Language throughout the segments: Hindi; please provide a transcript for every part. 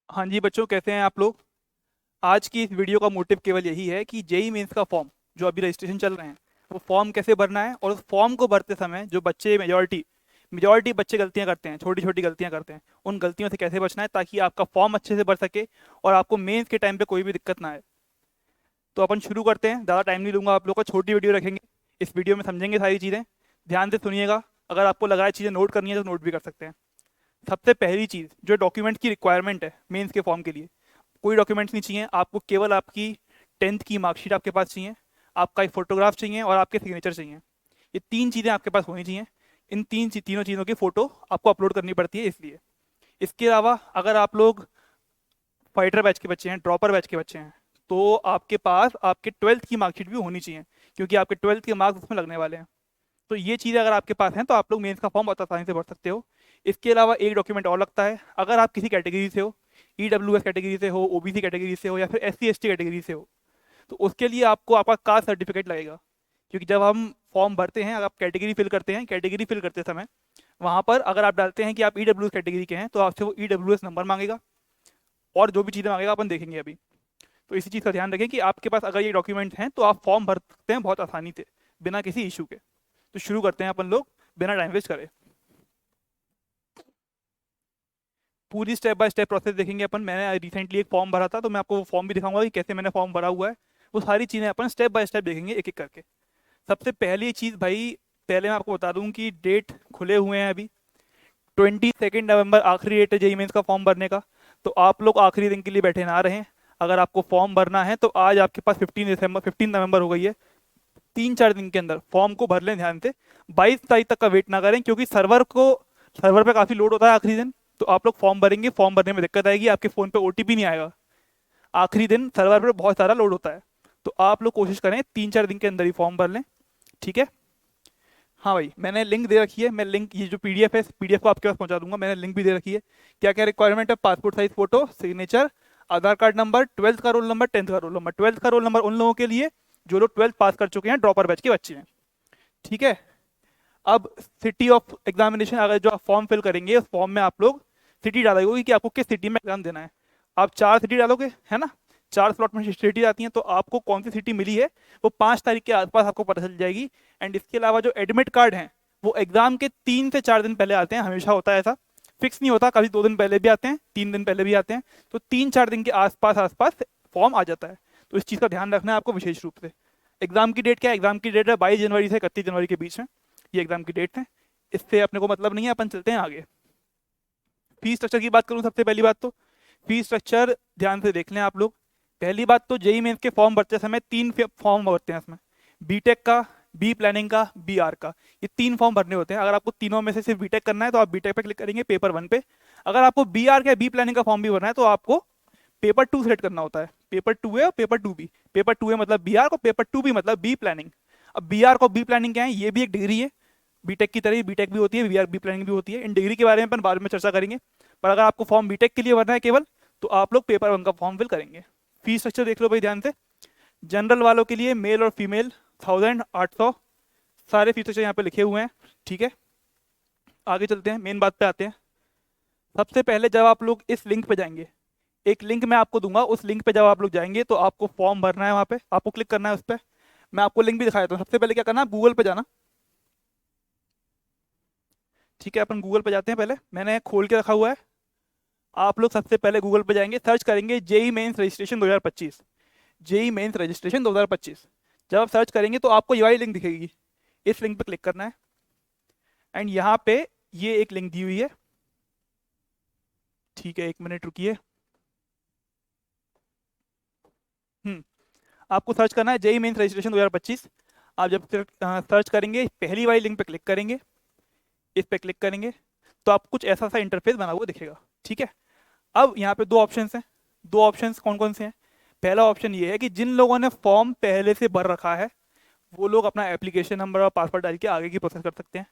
हाँ जी बच्चों, कैसे हैं आप लोग। आज की इस वीडियो का मोटिव केवल यही है कि जेई मेंस का फॉर्म जो अभी रजिस्ट्रेशन चल रहे हैं वो फॉर्म कैसे भरना है, और उस फॉर्म को भरते समय जो बच्चे मेजॉरिटी बच्चे गलतियां करते हैं, छोटी छोटी गलतियां करते हैं, उन गलतियों से कैसे बचना है ताकि आपका फॉर्म अच्छे से भर सके और आपको मेंस के टाइम पे कोई भी दिक्कत ना आए। तो अपन शुरू करते हैं, ज़्यादा टाइम नहीं लूंगा आप लोग का, छोटी वीडियो रखेंगे। इस वीडियो में समझेंगे सारी चीज़ें, ध्यान से सुनिएगा। अगर आपको लगा है चीज़ें नोट करनी है तो नोट भी कर सकते हैं। सबसे पहली चीज़ जो डॉक्यूमेंट की रिक्वायरमेंट है मेंस के फॉर्म के लिए, कोई डॉक्यूमेंट्स नहीं चाहिए आपको, केवल आपकी 10th की मार्कशीट आपके पास चाहिए, आपका एक फोटोग्राफ चाहिए और आपके सिग्नेचर चाहिए। ये तीन चीज़ें आपके पास होनी चाहिए। इन तीनों चीज़ों की फ़ोटो आपको अपलोड करनी पड़ती है इसलिए। इसके अलावा अगर आप लोग फाइटर बैच के बच्चे हैं, ड्रॉपर बैच के बच्चे हैं, तो आपके पास आपके 12th की मार्कशीट भी होनी चाहिए, क्योंकि आपके 12th के मार्क्स उसमें लगने वाले हैं। तो ये चीज़ें अगर आपके पास हैं तो आप लोग मेंस का फॉर्म बहुत आसानी से भर सकते हो। इसके अलावा एक डॉक्यूमेंट और लगता है, अगर आप किसी कैटेगरी से हो, ईडब्ल्यूएस कैटेगरी से हो, ओबीसी कैटेगरी से हो, या फिर एससी एसटी कैटेगरी से हो, तो उसके लिए आपको आपका कास्ट सर्टिफिकेट लगेगा। क्योंकि जब हम फॉर्म भरते हैं, अगर आप कैटेगरी फिल करते हैं, कैटेगरी फिल करते समय वहाँ पर अगर आप डालते हैं कि आप ईडब्ल्यूएस कैटेगरी के हैं तो आपसे वो ईडब्ल्यूएस नंबर मांगेगा, और जो भी चीज़ें मांगेगा अपन देखेंगे अभी। तो इसी चीज़ का ध्यान रखें कि आपके पास अगर ये डॉक्यूमेंट हैं तो आप फॉर्म भर सकते हैं बहुत आसानी से, बिना किसी इशू के। तो शुरू करते हैं अपन लोग, बिना टाइम वेस्ट करे। पूरी स्टेप बाय स्टेप प्रोसेस देखेंगे अपन। मैंने रिसेंटली एक फॉर्म भरा था, तो मैं आपको वो फॉर्म भी दिखाऊंगा कि कैसे मैंने फॉर्म भरा हुआ है। वो सारी चीज़ें अपन स्टेप बाय स्टेप देखेंगे एक एक करके। सबसे पहली चीज़ भाई, पहले मैं आपको बता दूं कि डेट खुले हुए हैं अभी। 22 नवंबर आखिरी डेट है जेई मेंस का फॉर्म भरने का। तो आप लोग आखिरी दिन के लिए बैठे ना रहें। अगर आपको फॉर्म भरना है तो आज आपके पास 15 नवंबर हो गई है। 3-4 दिन के अंदर फॉर्म को भर लें ध्यान से। 22 तारीख तक का वेट ना करें, क्योंकि सर्वर पे काफ़ी लोड होता है आखिरी दिन। तो आप लोग फॉर्म भरेंगे, फॉर्म भरने में दिक्कत आएगी, आपके फ़ोन पे ओटीपी नहीं आएगा। आखिरी दिन सर्वर पे बहुत सारा लोड होता है। तो आप लोग कोशिश करें 3-4 दिन के अंदर ही फॉर्म भर लें। ठीक है। हाँ भाई, मैंने लिंक दे रखी है, मैं लिंक, ये जो पीडीएफ है, पीडीएफ को आपके पास पहुंचा दूंगा। मैंने लिंक भी दे रखी है। क्या क्या रिक्वायरमेंट है: पासपोर्ट साइज फोटो, सिग्नेचर, आधार कार्ड नंबर, 12th का रोल नंबर, 10th का रोल नंबर। 12th का रोल नंबर उन लोगों के लिए जो लोग 12th पास कर चुके हैं, ड्रॉपर बैच के बच्चे हैं। ठीक है। अब सिटी ऑफ एग्जामिनेशन, अगर जो आप फॉर्म फिल करेंगे उस फॉर्म में आप लोग सिटी डालोगे कि आपको किस सिटी में एग्जाम देना है। आप 4 सिटी डालोगे, है ना। 4 स्लॉट में सिटी आती हैं, तो आपको कौन सी सिटी मिली है वो 5 तारीख के आसपास आपको पता चल जाएगी। एंड इसके अलावा जो एडमिट कार्ड हैं वो एग्जाम के 3 से 4 दिन पहले आते हैं, हमेशा होता है ऐसा, फिक्स नहीं होता। कभी 2 दिन पहले भी आते हैं, 3 दिन पहले भी आते हैं। तो 3-4 दिन के आसपास आसपास फॉर्म आ जाता है। तो इस चीज़ का ध्यान रखना है आपको विशेष रूप से। एग्जाम की डेट क्या है? एग्जाम की डेट है 22 जनवरी से 31 जनवरी के बीच में। ये एग्जाम की डेट है, इससे अपने को मतलब नहीं है। अपन चलते हैं आगे। फीस स्ट्रक्चर की बात करूं, सबसे पहली बात तो फीस स्ट्रक्चर ध्यान से देख लें आप लोग। पहली बात तो जेई मेंस के फॉर्म भरते समय 3 फॉर्म भरते हैं इसमें: बीटेक का, बी प्लानिंग का, बी आर का। ये 3 फॉर्म भरने होते हैं। अगर आपको तीनों में से सिर्फ बीटेक करना है तो आप बीटेक पे क्लिक करेंगे, पेपर 1 पे। अगर आपको बी आर का, बी प्लानिंग का फॉर्म भी भरना है तो आपको पेपर 2 सेलेक्ट करना होता है। पेपर 2 है और पेपर 2 बी। पेपर 2 है मतलब बी आर को, पेपर 2 भी मतलब बी प्लानिंग। अब बी आर को बी प्लानिंग क्या है? ये भी एक डिग्री है, बीटेक की तरह बीटेक भी होती है, बी आर बी प्लानिंग भी होती है। इन डिग्री के बारे में अपन बाद में चर्चा करेंगे। पर अगर आपको फॉर्म बीटेक के लिए भरना है केवल, तो आप लोग पेपर 1 का फॉर्म फिल करेंगे। फीस स्ट्रक्चर देख लो भाई ध्यान से। जनरल वालों के लिए मेल और फीमेल 1800, सारे फीस स्ट्रक्चर यहाँ पे लिखे हुए हैं। ठीक है। आगे चलते हैं, मेन बात पे आते हैं। सबसे पहले जब आप लोग इस लिंक पे जाएंगे, एक लिंक मैं आपको दूंगा, उस लिंक पे जब आप लोग जाएंगे तो आपको फॉर्म भरना है, वहाँ पे आपको क्लिक करना है उस पर। मैं आपको लिंक भी दिखा देता हूँ। सबसे पहले क्या करना है, गूगल पे जाना। ठीक है, अपन गूगल पे जाते हैं। पहले मैंने खोल के रखा हुआ है। आप लोग सबसे पहले गूगल पे जाएंगे, सर्च करेंगे JEE mains registration 2025। JEE mains registration 2025 जब आप सर्च करेंगे तो आपको ये वाली लिंक दिखेगी। इस लिंक पे क्लिक करना है। एंड यहाँ पे ये एक लिंक दी हुई है। ठीक है, 1 मिनट रुकिए। हम्म आपको सर्च करना है जेई मेंस रजिस्ट्रेशन 2025। आप जब सर्च करेंगे, पहली वाली लिंक पे क्लिक करेंगे, इस पे क्लिक करेंगे, तो आपको कुछ ऐसा सा इंटरफेस बना हुआ दिखेगा। ठीक है। अब यहाँ पे दो ऑप्शंस हैं। दो ऑप्शंस कौन कौन से हैं? पहला ऑप्शन ये है कि जिन लोगों ने फॉर्म पहले से भर रखा है वो लोग अपना एप्लीकेशन नंबर और पासवर्ड डाल के आगे की प्रोसेस कर सकते हैं।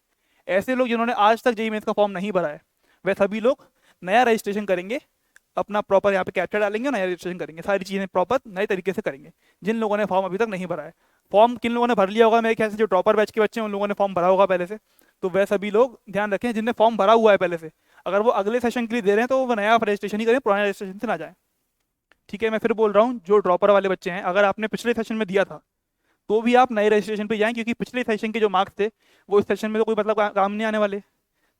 ऐसे लोग जिन्होंने आज तक जेईई मेंस का फॉर्म नहीं भरा है, वह सभी लोग नया रजिस्ट्रेशन करेंगे, अपना प्रॉपर यहाँ पे कैप्चा डालेंगे और नया रजिस्ट्रेशन करेंगे, सारी चीज़ें प्रॉपर नए तरीके से करेंगे। जिन लोगों ने फॉर्म अभी तक नहीं भरा है, फॉर्म किन लोगों ने भर लिया होगा मेरे ख्याल से, जो ड्रॉपर बैच के बच्चे हैं उन लोगों ने फॉर्म भरा होगा पहले से। तो वह सभी लोग ध्यान रखें जिनने फॉर्म भरा हुआ है पहले से। अगर वो अगले सेशन के लिए दे रहे हैं तो वो नया रजिस्ट्रेशन ही करें, पुराने रजिस्ट्रेशन से ना जाए। ठीक है, मैं फिर बोल रहा हूँ, जो ड्रॉपर वाले बच्चे हैं, अगर आपने पिछले सेशन में दिया था तो भी आप नए रजिस्ट्रेशन पे जाएं, क्योंकि पिछले सेशन के जो मार्क्स थे वो इस सेशन में तो कोई मतलब काम नहीं आने वाले।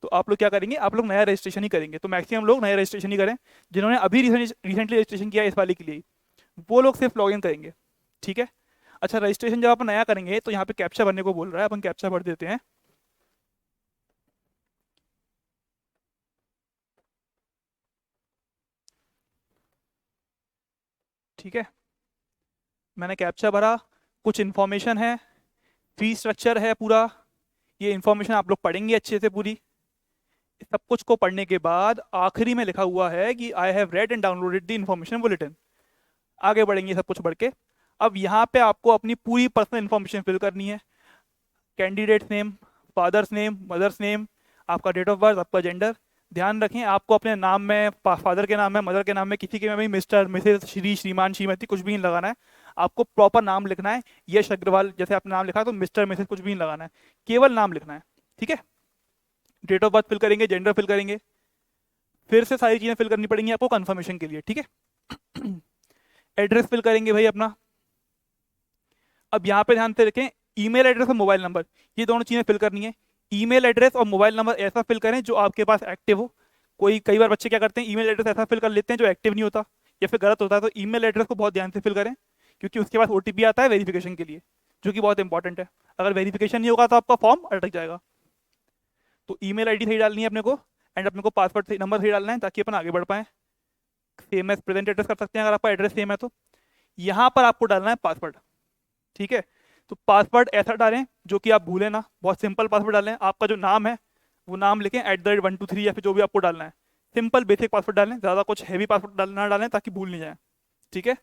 तो आप लोग क्या करेंगे, आप लोग नया रजिस्ट्रेशन ही करेंगे। तो मैक्सिमम लोग नया रजिस्ट्रेशन ही करें, जिन्होंने अभी रिसेंटली रजिस्ट्रेशन किया है इस वाले के लिए, वो लोग सिर्फ लॉग इन करेंगे। ठीक है। अच्छा, रजिस्ट्रेशन जब आप नया करेंगे तो यहाँ पे कैप्चा भरने को बोल रहा है, अपन कैप्चा भर देते हैं। ठीक है, मैंने कैप्चा भरा, कुछ इन्फॉर्मेशन है, फी स्ट्रक्चर है पूरा, ये इन्फॉर्मेशन आप लोग पढ़ेंगे अच्छे से पूरी। सब कुछ को पढ़ने के बाद आखिरी में लिखा हुआ है कि I have read and downloaded the information bulletin. आगे बढ़ेंगे सब कुछ बढ़ के। अब यहाँ पे आपको अपनी पूरी पर्सनल इन्फॉर्मेशन फिल करनी है। Candidate name, father's name, mother's name, आपका डेट ऑफ बर्थ, आपका जेंडर। ध्यान रखें, आपको अपने नाम में, फादर के नाम में, मदर के नाम में, किसी के में भी मिस्टर, मिसेज, श्री, श्रीमान, श्रीमती कुछ भी नहीं लगाना है। आपको प्रॉपर नाम लिखना है। यश अग्रवाल जैसे आपने नाम लिखा तो मिस्टर, मिसेज कुछ भी नहीं लगाना है, केवल नाम लिखना है। ठीक है। डेट ऑफ बर्थ फिल करेंगे, जेंडर फिल करेंगे, फिर से सारी चीज़ें फिल करनी पड़ेंगी आपको कंफर्मेशन के लिए। ठीक है। एड्रेस फिल करेंगे भाई अपना। अब यहाँ पे ध्यान से रखें, ईमेल एड्रेस और मोबाइल नंबर, ये दोनों चीज़ें फिल करनी है। ईमेल एड्रेस और मोबाइल नंबर ऐसा फिल करें जो आपके पास एक्टिव हो। कई बार बच्चे क्या करते हैं, ईमेल एड्रेस ऐसा फिल कर लेते हैं जो एक्टिव नहीं होता या फिर गलत होता है। तो ईमेल एड्रेस को बहुत ध्यान से फिल करें, क्योंकि उसके पास ओटीपी आता है वेरिफिकेशन के लिए, जो कि बहुत इंपॉर्टेंट है। अगर वेरिफिकेशन नहीं होगा तो आपका फॉर्म अटक जाएगा। तो ईमेल आईडी सही डालनी है अपने को, एंड अपने को पासवर्ड सही, नंबर सही डालना है, ताकि अपन आगे बढ़ पाएँ। सेम एज प्रेजेंट एड्रेस कर सकते हैं अगर आपका एड्रेस सेम है तो। यहाँ पर आपको डालना है पासवर्ड। ठीक है। तो पासवर्ड ऐसा डालें जो कि आप भूलें ना, बहुत सिंपल पासवर्ड डालें। आपका जो नाम है वो नाम लिखें @123 या फिर जो भी आपको डालना है। सिंपल बेसिक पासवर्ड डालें, ज़्यादा कुछ हैवी पासवर्ड ना डालें ताकि भूल नहीं जाए। ठीक है।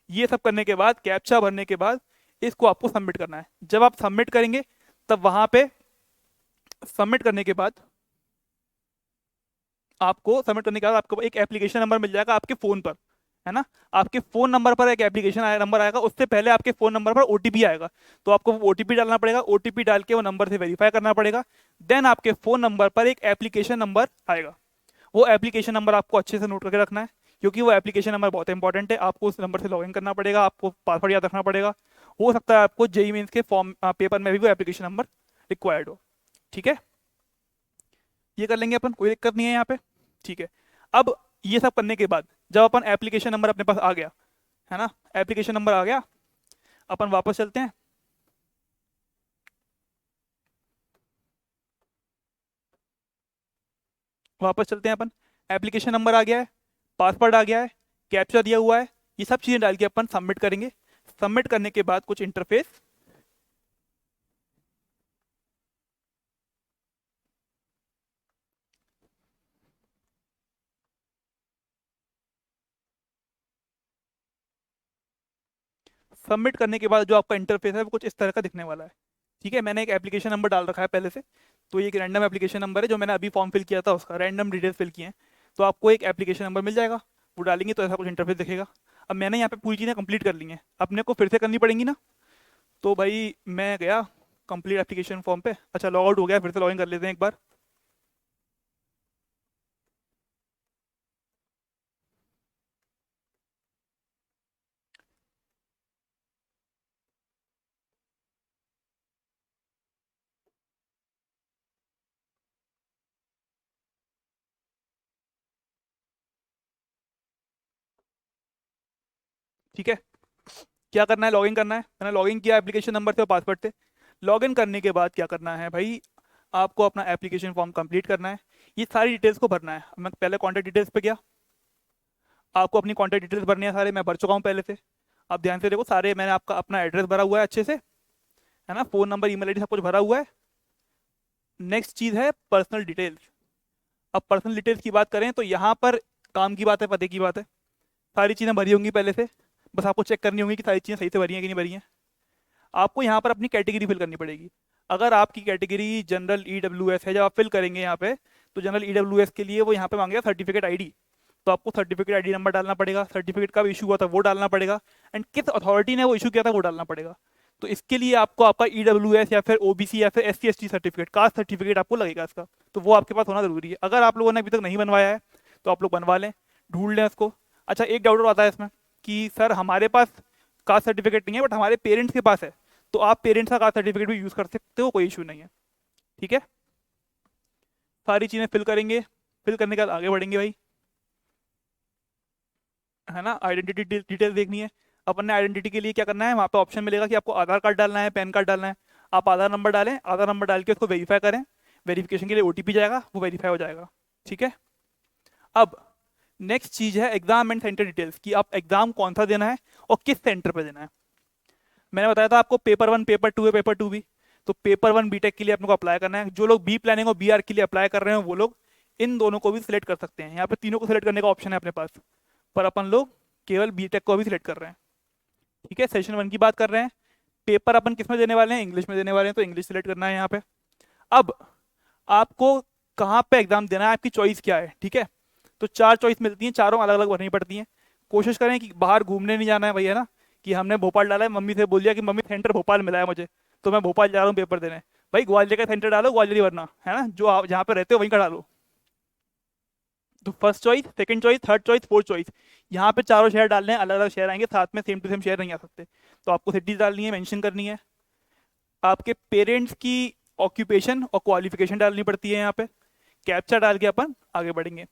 ये सब करने के बाद, कैप्चा भरने के बाद, इसको आपको सबमिट करना है। जब आप सबमिट करेंगे तब वहां पे सबमिट करने के बाद आपको सबमिट करने के बाद आपको एक एप्लीकेशन नंबर मिल जाएगा आपके फ़ोन पर, है ना। आपके फ़ोन नंबर पर एक एप्लीकेशन नंबर आएगा, उससे पहले आपके फ़ोन नंबर पर ओटीपी आएगा। तो आपको वो ओटीपी डालना पड़ेगा, ओटीपी डाल के वो नंबर से वेरीफाई करना पड़ेगा। देन आपके फ़ोन नंबर पर एक एप्लीकेशन नंबर आएगा। वो एप्लीकेशन नंबर आपको अच्छे से नोट करके रखना है, क्योंकि वो एप्लीकेशन नंबर बहुत इंपॉर्टेंट है। आपको उस नंबर से लॉगिन करना पड़ेगा, आपको पासवर्ड याद रखना पड़ेगा। हो सकता है आपको जेईई मेंस के फॉर्म पेपर में भी वो एप्लीकेशन नंबर रिक्वायर्ड हो। ठीक है, ये कर लेंगे अपन, कोई दिक्कत नहीं है यहाँ पे। ठीक है। अब ये सब करने के बाद जब अपन एप्लीकेशन नंबर अपने पास आ गया, है ना, एप्लीकेशन नंबर आ गया, अपन वापस चलते हैं। वापस चलते हैं अपन। एप्लीकेशन नंबर आ गया है, पासवर्ड आ गया है, कैप्चा दिया हुआ है, ये सब चीज़ें डाल के अपन सबमिट करेंगे। सबमिट करने के बाद कुछ इंटरफेस, सबमिट करने के बाद जो आपका इंटरफेस है वो कुछ इस तरह का दिखने वाला है। ठीक है। मैंने एक एप्लीकेशन नंबर डाल रखा है पहले से, तो ये एक रैंडम एप्लीकेशन नंबर है जो मैंने अभी फॉर्म फिल किया था, उसका रैंडम डिटेल्स फिल किए हैं। तो आपको एक एप्लीकेशन नंबर मिल जाएगा, वो डालेंगे तो ऐसा कुछ इंटरफेस दिखेगा। अब मैंने यहाँ पे पूरी चीज़ें कंप्लीट कर ली हैं, अपने को फिर से करनी पड़ेंगी ना। तो भाई मैं गया कंप्लीट एप्लीकेशन फॉर्म पे। अच्छा, लॉग आउट हो गया, फिर से लॉगिन कर लेते हैं एक बार। ठीक है, क्या करना है, लॉगिन करना है। मैंने लॉगिन किया एप्लीकेशन नंबर से और पासवर्ड से। लॉगिन करने के बाद क्या करना है भाई, आपको अपना एप्लीकेशन फॉर्म कंप्लीट करना है, ये सारी डिटेल्स को भरना है। मैं पहले कॉन्टैक्ट डिटेल्स पे गया, आपको अपनी कॉन्टैक्ट डिटेल्स भरनी है, सारे मैं भर चुका हूँ पहले से। आप ध्यान से देखो, सारे मैंने आपका अपना एड्रेस भरा हुआ है अच्छे से, है ना, फ़ोन नंबर, ईमेल आईडी सब कुछ भरा हुआ है। नेक्स्ट चीज़ है पर्सनल डिटेल्स। अब पर्सनल डिटेल्स की बात करें तो यहाँ पर काम की बात है, पते की बात है। सारी चीज़ें भरी होंगी पहले से, बस आपको चेक करनी होगी कि सारी चीज़ें सही से भरी हैं कि नहीं भरी हैं। आपको यहाँ पर अपनी कैटेगरी फिल करनी पड़ेगी। अगर आपकी कैटेगरी जनरल ईडब्ल्यूएस है, जब आप फिल करेंगे यहाँ पे, तो जनरल ईडब्ल्यूएस के लिए वो यहाँ पे मांगेगा सर्टिफिकेट आईडी। तो आपको सर्टिफिकेट आईडी नंबर डालना पड़ेगा, सर्टिफिकेट कब इशू हुआ था वो डालना पड़ेगा, एंड किस अथॉरिटी ने वो इशू किया था वो डालना पड़ेगा। तो इसके लिए आपको आपका EWS या फिर OBC या फिर SC ST certificate, caste certificate आपको लगेगा इसका, तो वो आपके पास होना जरूरी है। अगर आप लोगों ने अभी तक नहीं बनवाया है तो आप लोग बनवा लें, ढूंढ लें उसको। अच्छा, एक डाउट और आता है इसमें कि सर हमारे पास कास्ट सर्टिफिकेट नहीं है बट हमारे पेरेंट्स के पास है, तो आप पेरेंट्स का कास्ट सर्टिफिकेट भी यूज़ कर सकते हो, कोई इशू नहीं है। ठीक है, सारी चीज़ें फिल करेंगे, फिल करने के बाद आगे बढ़ेंगे भाई, है ना। आइडेंटिटी डिटेल देखनी है अपन ने। आइडेंटिटी के लिए क्या करना है, वहाँ पे ऑप्शन मिलेगा कि आपको आधार कार्ड डालना है, पैन कार्ड डालना है। आप आधार नंबर डालें, आधार नंबर डाल के उसको वेरीफाई करें, वेरिफिकेशन के लिए OTP जाएगा, वो वेरीफाई हो जाएगा। ठीक है, अब नेक्स्ट चीज़ है एग्जाम एंड सेंटर डिटेल्स, कि आप एग्जाम कौन सा देना है और किस सेंटर पर देना है। मैंने बताया था आपको पेपर 1 पेपर 2 है, पेपर 2 भी। तो पेपर 1 बीटेक के लिए अपने को अप्लाई करना है। जो लोग बी प्लानिंग और BR के लिए अप्लाई कर रहे हैं वो लोग इन दोनों को भी सिलेक्ट कर सकते हैं। यहाँ पे तीनों को सिलेक्ट करने का ऑप्शन है अपने पास, पर अपन लोग केवल बीटेक को भी सिलेक्ट कर रहे हैं। ठीक है, सेशन 1 की बात कर रहे हैं। पेपर अपन किस में देने वाले हैं, इंग्लिश में देने वाले हैं, तो इंग्लिश सिलेक्ट करना है यहाँ पे। अब आपको कहाँ पे एग्जाम देना है, आपकी चॉइस क्या है। ठीक है, तो 4 चॉइस मिलती हैं, चारों अलग अलग भरनी पड़ती हैं। कोशिश करें कि बाहर घूमने नहीं जाना है भैया ना, कि हमने भोपाल डाला है, मम्मी से बोल दिया कि मम्मी सेंटर भोपाल मिला है मुझे, तो मैं भोपाल जा रहा हूँ पेपर देने। भाई ग्वालियर का सेंटर डालो, ग्वालियर ही भरना है ना, जो आप जहाँ पे रहते हो वहीं का डालो। तो first choice, second choice, third choice, fourth choice, यहाँ पे चारों शहर डालने हैं। अलग अलग शहर आएंगे साथ में, सेम टू सेम शहर नहीं आ सकते, तो आपको सिटीज डालनी है, मेंशन करनी है। आपके पेरेंट्स की ऑक्यूपेशन और क्वालिफिकेशन डालनी पड़ती है यहाँ पे। कैप्चा डाल के अपन आगे बढ़ेंगे।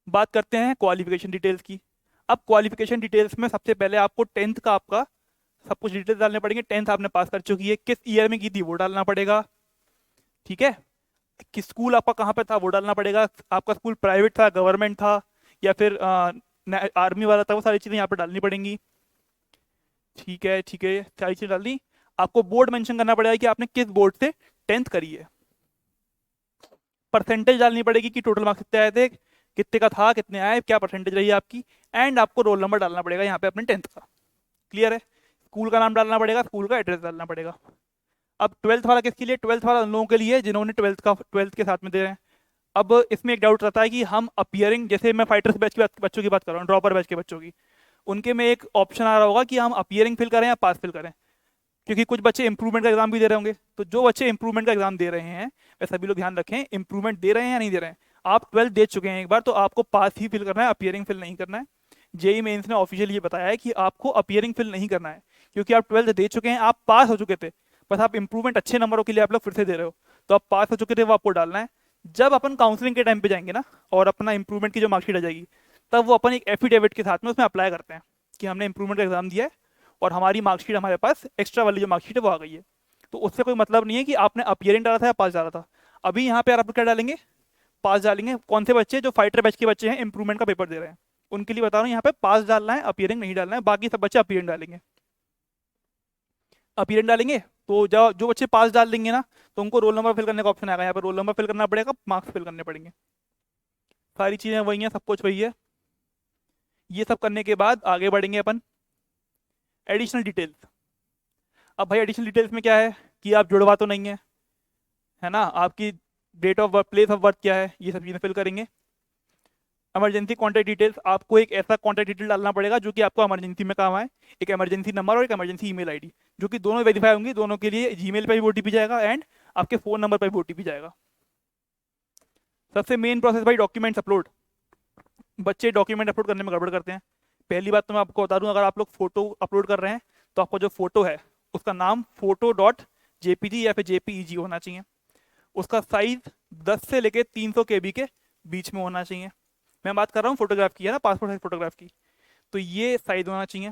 बात करते हैं क्वालिफिकेशन डिटेल्स की। अब क्वालिफिकेशन डिटेल्स में सबसे पहले आपको 10th का आपका सब कुछ डिटेल्स डालने पड़ेंगे। 10th आपने पास कर चुकी है, किस ईयर में की थी वो डालना पड़ेगा। ठीक है, कि स्कूल आपका कहाँ पे था वो डालना पड़ेगा। आपका स्कूल प्राइवेट था, गवर्नमेंट था, या फिर आर्मी वाला था, वो सारी चीज़ें यहाँ पे डालनी पड़ेंगी। ठीक है, ठीक है, सारी चीज़ें डाल दी। आपको बोर्ड मेंशन करना पड़ेगा कि आपने किस बोर्ड से 10th करी है। परसेंटेज डालनी पड़ेगी कि टोटल मार्क्स कितने आए थे, कितने का था, कितने आए, क्या परसेंटेज रही है आपकी। एंड आपको रोल नंबर डालना पड़ेगा यहाँ पे अपने 10th का। क्लियर है, स्कूल का नाम डालना पड़ेगा, स्कूल का एड्रेस डालना पड़ेगा। अब 12th वाला किसके लिए, 12th वाला उन लोगों के लिए जिन्होंने 12th के साथ में दे रहे हैं। अब इसमें एक डाउट रहता है कि हम अपियरिंग, जैसे मैं फाइटर्स बैच के बच्चों की बात कर रहा हूँ, ड्रॉपर बैच के बच्चों की, उनके में एक ऑप्शन आ रहा होगा कि हम अपियरिंग फिल करें या पास फिल करें, क्योंकि कुछ बच्चे इंप्रूवमेंट का एग्जाम भी दे रहे होंगे। तो जो बच्चे इंप्रूवमेंट का एग्जाम दे रहे हैं, वे सभी लोग ध्यान रखें, इंप्रूवमेंट दे रहे हैं या नहीं दे रहे हैं। आप 12th दे चुके हैं एक बार, तो आपको पास ही फिल करना है, अपियरिंग फिल नहीं करना है। जेई मेंस ने ऑफिशियल ये बताया है कि आपको अपियरिंग फिल नहीं करना है, क्योंकि आप 12th दे चुके हैं, आप पास हो चुके थे, बस आप इंप्रूवमेंट अच्छे नंबरों के लिए आप लोग फिर से दे रहे हो, तो आप पास हो चुके थे वो आपको डालना है। जब अपन काउंसलिंग के टाइम पे जाएंगे ना, और अपना इंप्रूवमेंट की जो मार्कशीट आ जाएगी, तब वो अपन एक एफिडेविट के साथ में उसमें अप्लाई करते हैं कि हमने इंप्रूवमेंट का एग्जाम दिया है और हमारी मार्कशीट हमारे पास एक्स्ट्रा वाली जो मार्कशीट है वो आ गई है। तो उससे कोई मतलब नहीं है कि आपने अपियरिंग डाला था या पास डाला था। अभी यहाँ पे आप क्या डालेंगे, पास डालेंगे। कौन से बच्चे, जो फाइटर बैच के बच्चे हैं, इंप्रूवमेंट का पेपर दे रहे हैं, उनके लिए बता रहा हूँ, यहाँ पे पास डालना है, अपियरिंग नहीं डालना है। बाकी सब बच्चे अपियरिंग डालेंगे। अपियरेंस डालेंगे तो जो जो बच्चे पास डाल देंगे ना, तो उनको रोल नंबर फिल करने का ऑप्शन आएगा। यहाँ पे रोल नंबर फिल करना पड़ेगा, मार्क्स फिल करने पड़ेंगे। सारी चीज़ें वही हैं, सब कुछ वही है। ये सब करने के बाद आगे बढ़ेंगे अपन एडिशनल डिटेल्स। अब भाई एडिशनल डिटेल्स में क्या है कि आप जुड़वा तो नहीं है ना, आपकी date of birth, place of birth क्या है, ये सब चीज़ें फिल करेंगे। इमरजेंसी कॉन्टैक्ट डिटेल्स, आपको एक ऐसा कॉन्टैक्ट डिटेल डालना पड़ेगा जो कि आपको इमरजेंसी में काम आए। एक इमरजेंसी नंबर और एक इमरजेंसी ईमेल आईडी, जो कि दोनों वेरीफाई होंगी। दोनों के लिए जीमेल पे भी OTP जाएगा एंड आपके फ़ोन नंबर पर भी OTP जाएगा। सबसे मेन प्रोसेस भाई डॉक्यूमेंट्स अपलोड। बच्चे डॉक्यूमेंट अपलोड करने में गड़बड़ करते हैं। पहली बात तो मैं आपको बता दूं, अगर आप लोग फोटो अपलोड कर रहे हैं तो आपका जो फोटो है उसका नाम photo.jpg या फिर JPEG होना चाहिए। उसका साइज 10 से लेके 300 KB के बीच में होना चाहिए। मैं बात कर रहा हूँ फोटोग्राफ की, है ना, पासपोर्ट साइज फोटोग्राफ की। तो ये साइज होना चाहिए।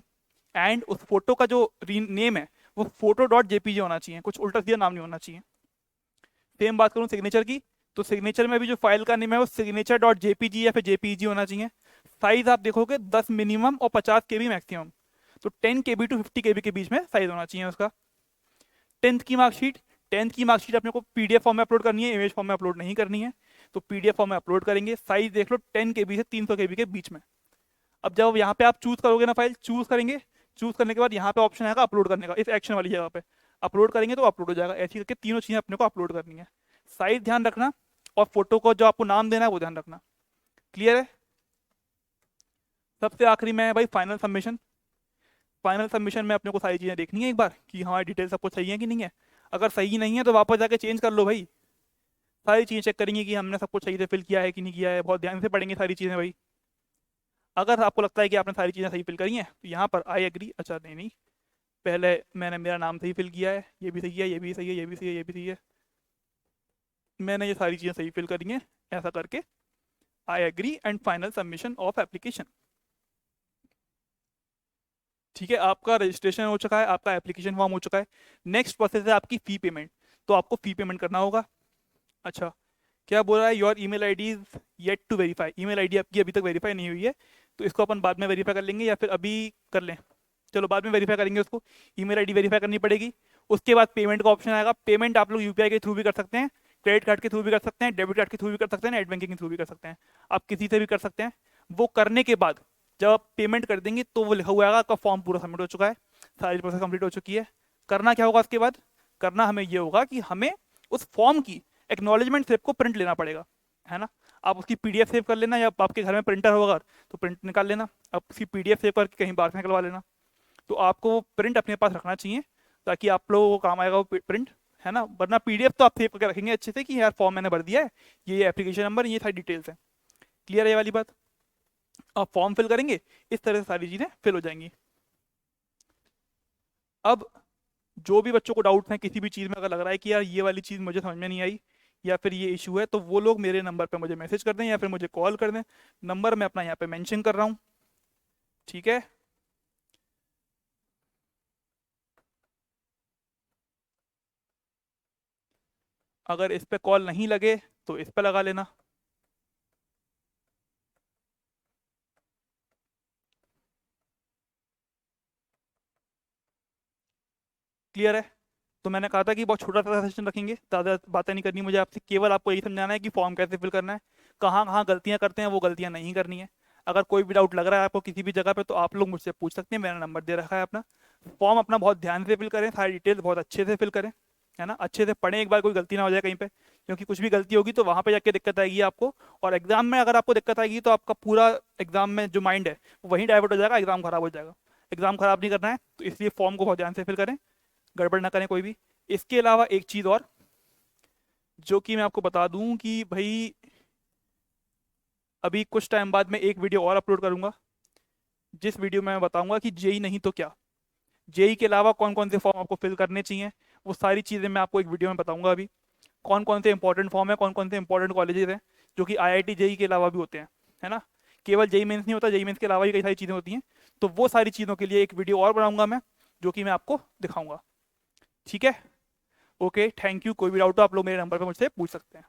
एंड उस फोटो का जो नेम है वो photo.jpg होना चाहिए, कुछ उल्टा सीधा नाम नहीं होना चाहिए। सेम बात करूँ सिग्नेचर की, तो सिग्नेचर में भी जो फाइल का नेम है वो signature.jpg या फिर JPEG होना चाहिए। साइज आप देखोगे 10 मिनिमम और 50 KB मैक्सिमम, तो 10 KB to 50 KB के बीच में साइज होना चाहिए उसका। 10th की मार्कशीट, 10th की मार्कशीट अपने को PDF फॉर्म में अपलोड करनी है, इमेज फॉर्म में अपलोड नहीं करनी है। तो PDF फॉर्म में अपलोड करेंगे। साइज देख लो 10 KB से 300 KB के बीच में। अब जब यहाँ पे आप चूज करोगे ना, फाइल चूज करेंगे, चूज करने के बाद यहाँ पे ऑप्शन आएगा अपलोड करने का, इस एक्शन वाली जगह पे अपलोड करेंगे तो अपलोड हो जाएगा। ऐसी करके तीनों चीजें अपने को अपलोड करनी है। साइज ध्यान रखना और फोटो को जो आपको नाम देना है वो ध्यान रखना। क्लियर है। सबसे आखिरी में है भाई फाइनल सबमिशन। फाइनल सबमिशन में अपने को सारी चीज़ें देखनी है एक बार कि हमारी डिटेल सब कुछ सही है कि नहीं है। अगर सही नहीं है तो वापस जाके चेंज कर लो भाई। सारी चीज़ें चेक करेंगे कि हमने सब कुछ सही से फिल किया है कि नहीं किया है, बहुत ध्यान से पढ़ेंगे सारी चीज़ें भाई। अगर आपको लगता है कि आपने सारी चीज़ें सही फिल करी हैं तो यहाँ पर आई एग्री, अच्छा नहीं नहीं, पहले मैंने मेरा नाम सही फिल किया है, ये भी सही है, ये भी सही है, ये भी सही है, ये भी सही है, मैंने ये सारी चीज़ें सही फिल करी हैं, ऐसा करके I agree and final submission of application. ठीक है, आपका रजिस्ट्रेशन हो चुका है, आपका एप्लीकेशन फॉर्म हो चुका है। नेक्स्ट प्रोसेस है आपकी फ़ी पेमेंट। तो आपको फ़ी पेमेंट करना होगा। अच्छा, क्या बोल रहा है, your email ID is yet to verify, email ID आपकी अभी तक वेरीफाई नहीं हुई है, तो इसको अपन बाद में वेरीफाई कर लेंगे या फिर अभी कर लें। चलो बाद में वेरीफाई करेंगे उसको। ईमेल आईडी वेरीफाई करनी पड़ेगी। उसके बाद पेमेंट का ऑप्शन आएगा। पेमेंट आप लोग यूपीआई के थ्रू भी कर सकते हैं, क्रेडिट कार्ड के थ्रू भी कर सकते हैं, डेबिट कार्ड के थ्रू भी कर सकते हैं, नेट बैंकिंग के थ्रू भी कर सकते हैं, आप किसी से भी कर सकते हैं। वो करने के बाद जब आप पेमेंट कर देंगे तो वो लिखा हुआ आएगा आपका फॉर्म पूरा सबमिट हो चुका है, सारी प्रोसेस कंप्लीट हो चुकी है। करना क्या होगा उसके बाद, करना हमें ये होगा कि हमें उस फॉर्म की एक्नॉलेजमेंट स्लिप को प्रिंट लेना पड़ेगा, है ना। आप उसकी पीडीएफ सेव कर लेना, या आपके घर में प्रिंटर होगा तो प्रिंट निकाल लेना, आप उसकी पीडीएफ सेव करके कहीं बाहर से निकलवा लेना। तो आपको वो प्रिंट अपने पास रखना चाहिए ताकि आप लोगों को काम आएगा वो प्रिंट, है ना। वरना पीडीएफ तो आप सेव करके रखेंगे अच्छे से कि यार फॉर्म मैंने भर दिया है, ये एप्लीकेशन नंबर, ये सारी डिटेल्स हैं। क्लियर है ये वाली बात। आप फॉर्म फिल करेंगे, इस तरह से सारी चीज़ें फिल हो जाएंगी। अब जो भी बच्चों को डाउट है किसी भी चीज़ में, अगर लग रहा है कि यार ये वाली चीज़ मुझे समझ में नहीं आई या फिर ये इशू है, तो वो लोग मेरे नंबर पे मुझे मैसेज कर दें या फिर मुझे कॉल कर दें। नंबर मैं अपना यहाँ पे मेंशन कर रहा हूँ, ठीक है। अगर इस पे कॉल नहीं लगे तो इस पे लगा लेना। क्लियर है। तो मैंने कहा था कि बहुत छोटा सा सेशन रखेंगे, ज़्यादा बातें नहीं करनी मुझे आपसे, केवल आपको यही समझाना है कि फॉर्म कैसे फिल करना है, कहाँ कहाँ गलतियाँ करते हैं वो गलतियाँ नहीं करनी है। अगर कोई भी डाउट लग रहा है आपको किसी भी जगह पे तो आप लोग मुझसे पूछ सकते हैं, मेरा नंबर दे रखा है अपना। फॉर्म अपना बहुत ध्यान से फिल करें, सारी डिटेल्स बहुत अच्छे से फिल करें, है ना। अच्छे से पढ़ें एक बार, कोई गलती ना हो जाए कहीं पे, क्योंकि कुछ भी गलती होगी तो वहाँ पे जाके दिक्कत आएगी आपको। और एग्जाम में अगर आपको दिक्कत आएगी तो आपका पूरा एग्जाम में जो माइंड है वो वहीं डाइवर्ट हो जाएगा, एग्जाम खराब हो जाएगा। एग्जाम खराब नहीं करना है, तो इसलिए फॉर्म को बहुत ध्यान से फिल करें, गड़बड़ ना करें कोई भी। इसके अलावा एक चीज़ और जो कि मैं आपको बता दूं कि भाई अभी कुछ टाइम बाद मैं एक वीडियो और अपलोड करूंगा, जिस वीडियो में मैं बताऊंगा कि जेई नहीं तो क्या, जेई के अलावा कौन कौन से फॉर्म आपको फिल करने चाहिए, वो सारी चीज़ें मैं आपको एक वीडियो में बताऊंगा। अभी कौन कौन से इंपॉर्टेंट फॉर्म है, कौन कौन से इंपॉर्टेंट कॉलेजेस हैं जो कि आईआईटी जेई के अलावा भी होते हैं, है ना। केवल जेई मेंस नहीं होता, जेई मेंस के अलावा भी कई सारी चीज़ें होती हैं। तो वो सारी चीज़ों के लिए एक वीडियो और बनाऊंगा मैं, जो कि मैं आपको दिखाऊंगा, ठीक है। Okay, thank you. कोई भी डाउट हो आप लोग मेरे नंबर पर मुझसे पूछ सकते हैं।